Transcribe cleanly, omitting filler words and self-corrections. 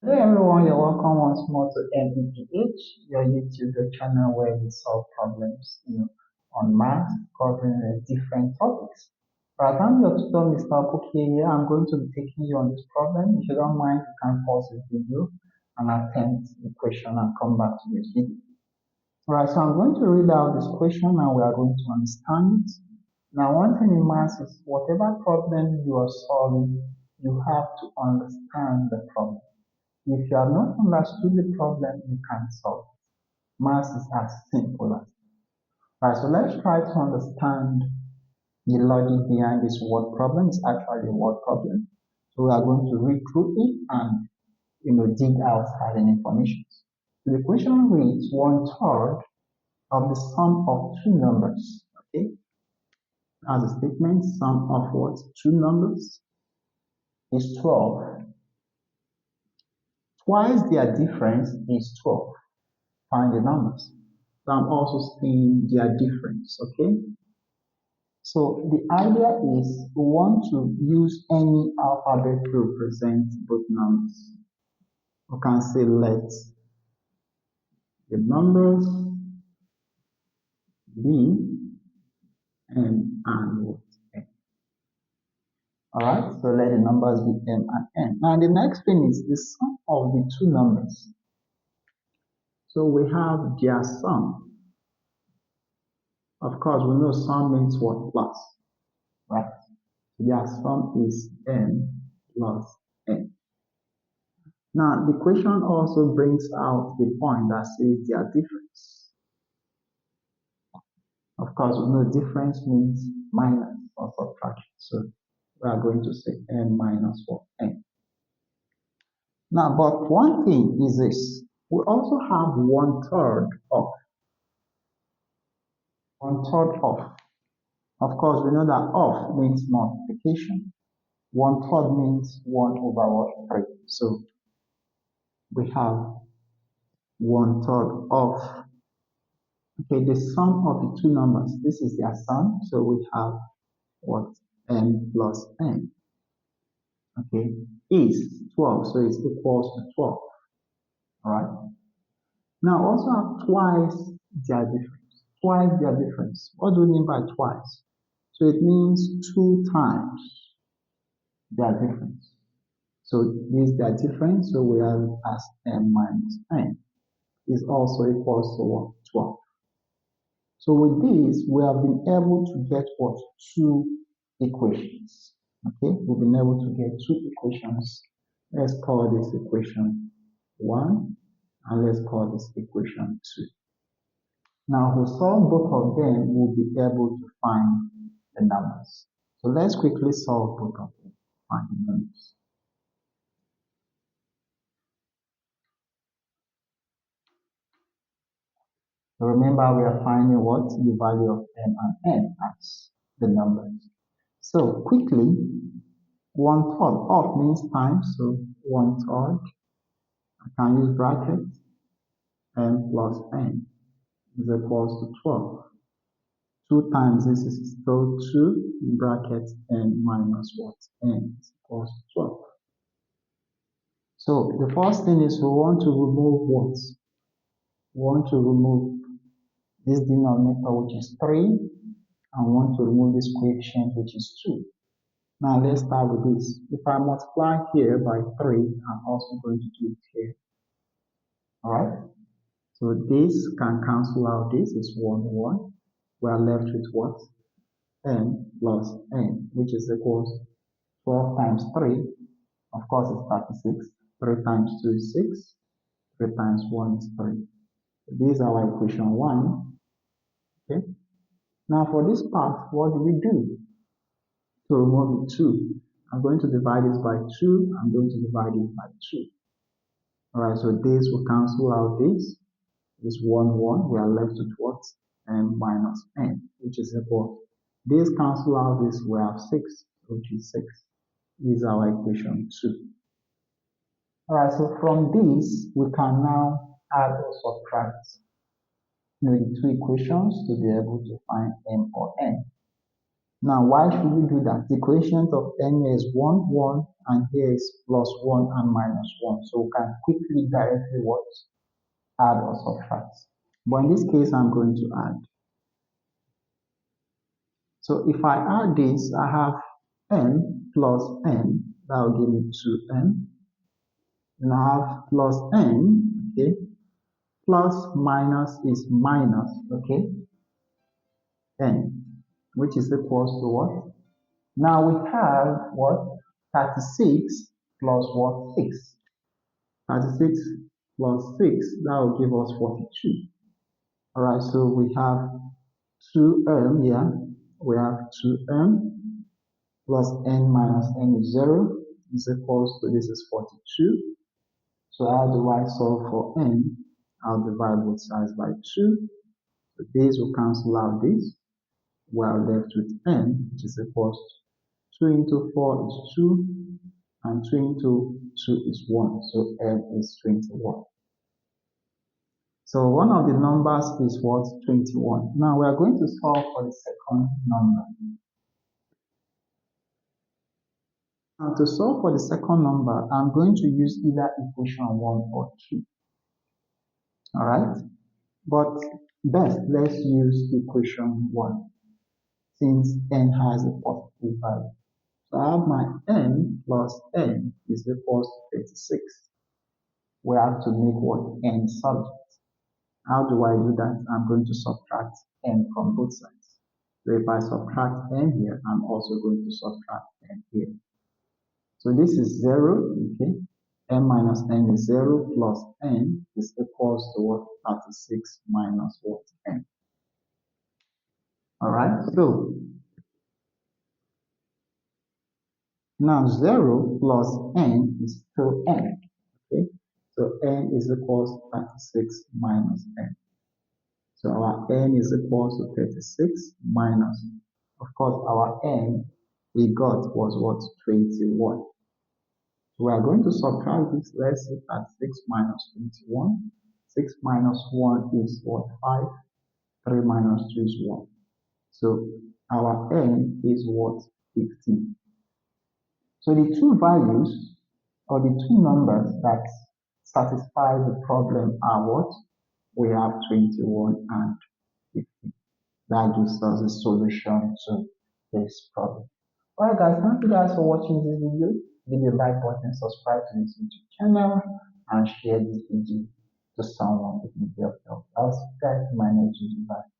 Hello everyone, you're welcome once more to MEPH, your YouTube channel where we solve problems, on math, covering different topics. But I'm your tutor, Mr. Apoke here. I'm going to be taking you on this problem. If you don't mind, you can pause this video and attempt the question and come back to this video. Alright, so I'm going to read out this question and we are going to understand it. Now, one thing in math is whatever problem you are solving, you have to understand the problem. If you have not understood the problem, you can't solve it. Math is as simple as that. Right, so let's try to understand the logic behind this word problem. It's actually a word problem. So we are going to read through it and dig out certain information. So the question reads 1/3 of the sum of two numbers. Okay, as a statement, sum of what? Two numbers is 12. Twice their difference is 12. Find the numbers. So I'm also seeing their difference, okay? So the idea is we want to use any alphabet to represent both numbers. We can say let the numbers be m and what? N. Alright, so let the numbers be m and n. Now the next thing is the sum of the two numbers. So we have their sum. Of course, we know sum means what? Plus, right? Their sum is n plus n. Now, the question also brings out the point that says their difference. Of course, we know difference means minus or subtraction. So we are going to say n minus 4n. Now, but one thing is this. We also have 1/3 of. 1/3 of. Of course, we know that of means multiplication. 1/3 means 1 over what? 3. So we have 1/3 of. Okay, the sum of the two numbers. This is their sum. So we have what? N plus n. Okay, is 12. So it's equals to 12. All right. Now also have twice their difference. Twice their difference. What do we mean by twice? So it means 2 times their difference. So this is their difference. So we have it as n minus n is also equals to what? 12. So with this, we have been able to get what? Two equations. Okay, we've been able to get two equations. Let's call this equation 1 and let's call this equation 2. Now, if we solve both of them, we'll be able to find the numbers. So let's quickly solve both of them. Find the numbers. So remember, we are finding what? The value of m and n as the numbers. So quickly, 1/3 of means times, so 1/3, I can use brackets, n plus n is equals to 12. 2 times this is still 2, in brackets, n minus what? N is equals to 12. So the first thing is we want to remove what? We want to remove this denominator, which is 3, and we want to remove this coefficient, which is 2. Now let's start with this. If I multiply here by 3, I'm also going to do it here. Alright? So this can cancel out this, is 1, 1. We are left with what? N plus n, which is equals 12 times 3. Of course, it's 36. 3 times 2 is 6. 3 times 1 is 3. So this is our equation 1. Okay? Now for this part, what do we do? To remove the 2, I'm going to divide this by 2. I'm going to divide it by 2. Alright, so this will cancel out this. This 1, 1. We are left with what? N minus n, which is equal. This cancel out this. We have 6, which is 6. This is our equation 2. Alright, so from this, we can now add or subtract the two equations to be able to find m or n. Now, why should we do that? The coefficient of n is 1, 1, and here is plus 1 and minus 1. So we can quickly directly what? Add or subtract. But in this case, I'm going to add. So if I add this, I have n plus n. That will give me 2n. And I have plus n, okay? Plus minus is minus, okay? N, which is equals to what? Now we have what? 36 plus what? 6. 36 plus 6, that will give us 42. Alright, so we have 2m here. We have 2m plus n minus n is 0 is equals to, this is 42. So how do I solve for n? I'll divide both sides by 2. So this will cancel out this. We are left with n, which is equals to 2 into 4 is 2, and 2 into 2 is 1. So n is 21. So one of the numbers is what? 21. Now we are going to solve for the second number. Now to solve for the second number, I'm going to use either equation 1 or 2. Alright? But best, let's use equation 1 since n has a positive value. So I have my n plus n is equals to 36. We have to make what? N subject. How do I do that? I'm going to subtract n from both sides. So if I subtract n here, I'm also going to subtract n here. So this is 0, okay? n minus n is 0 plus n is equals to what? 36 minus what? N. Alright, so now 0 plus n is still n, okay? So n is equals to 36 minus n. So our n is equals to 36 minus, of course, our n we got was what? 21. So we are going to subtract this. Let's see, 36 minus 21. 6 minus 1 is what? 5. 3 minus 2 is 1. So our n is what? 15. So the two values or the two numbers that satisfy the problem are what? We have 21 and 15. That gives us a solution to this problem. Alright guys, thank you guys for watching this video. Give the like button, subscribe to this YouTube channel, and share this video to someone if you need help. I'll see you guys in my next video. Bye.